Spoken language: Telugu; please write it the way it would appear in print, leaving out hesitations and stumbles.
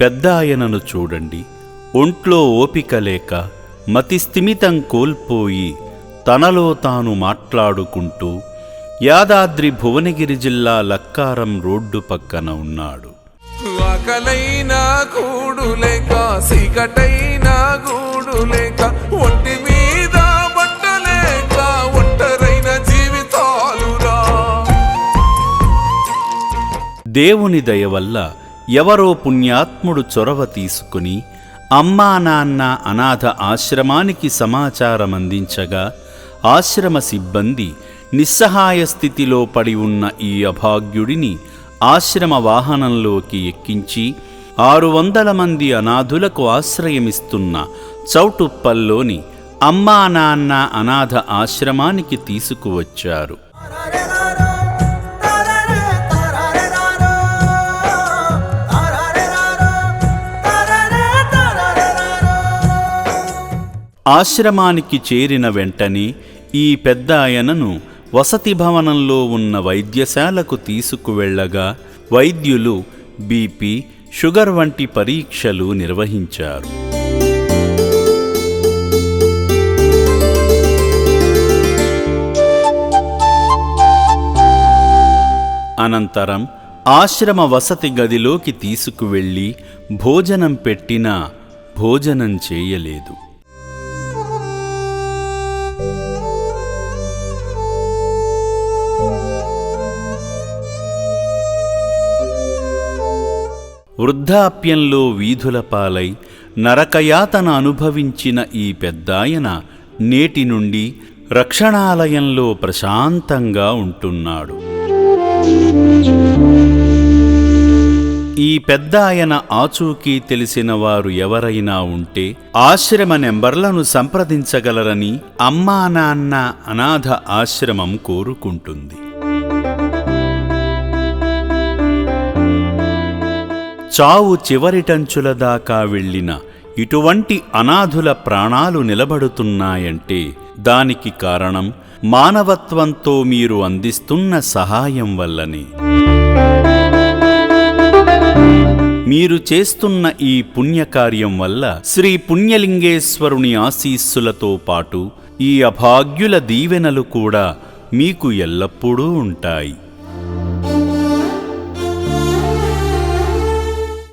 పెద్దాయనను చూడండి. ఒంట్లో ఓపిక లేక మతిస్థిమితం కోల్పోయి తనలో తాను మాట్లాడుకుంటూ యాదాద్రి భువనగిరి జిల్లా లక్కారం రోడ్డు పక్కన ఉన్నాడు. ఆకలైనా కూడులేక సిగటైనా గూడులేక ఒంటి మీద బట్టలేక ఒంటరైన జీవితాలురా. దేవుని దయ వల్ల ఎవరో పుణ్యాత్ముడు చొరవ తీసుకుని అమ్మా నాన్న అనాథ ఆశ్రమానికి సమాచారమందించగా ఆశ్రమ సిబ్బంది నిస్సహాయ స్థితిలో పడి ఉన్న ఈ అభాగ్యుడిని ఆశ్రమ వాహనంలోకి ఎక్కించి 600 మంది అనాథులకు ఆశ్రయమిస్తున్న చౌటుప్పల్లోని అమ్మా నాన్న అనాథ ఆశ్రమానికి తీసుకువచ్చారు. ఆశ్రమానికి చేరిన వెంటనే ఈ పెద్దాయనను వసతి భవనంలో ఉన్న వైద్యశాలకు తీసుకువెళ్లగా వైద్యులు బీపీ, షుగర్ వంటి పరీక్షలు నిర్వహించారు. అనంతరం ఆశ్రమ వసతి గదిలోకి తీసుకువెళ్ళి భోజనం పెట్టినా భోజనం చేయలేదు. వృద్ధాప్యంలో వీధుల పాలై నరకయాతన అనుభవించిన ఈ పెద్దాయన నేటి నుండి రక్షణాలయంలో ప్రశాంతంగా ఉంటున్నాడు. ఈ పెద్దాయన ఆచూకీ తెలిసిన వారు ఎవరైనా ఉంటే ఆశ్రమ నెంబర్లను సంప్రదించగలరని అమ్మా నాన్న అనాథ ఆశ్రమం కోరుకుంటుంది. చావు చివరిటంచుల దాకా వెళ్ళిన ఇటువంటి అనాథుల ప్రాణాలు నిలబడుతున్నాయంటే దానికి కారణం మానవత్వంతో మీరు అందిస్తున్న సహాయం వల్లనే. మీరు చేస్తున్న ఈ పుణ్యకార్యం వల్ల శ్రీ పుణ్యలింగేశ్వరుని ఆశీస్సులతో పాటు ఈ అభాగ్యుల దీవెనలు కూడా మీకు ఎల్లప్పుడూ ఉంటాయి.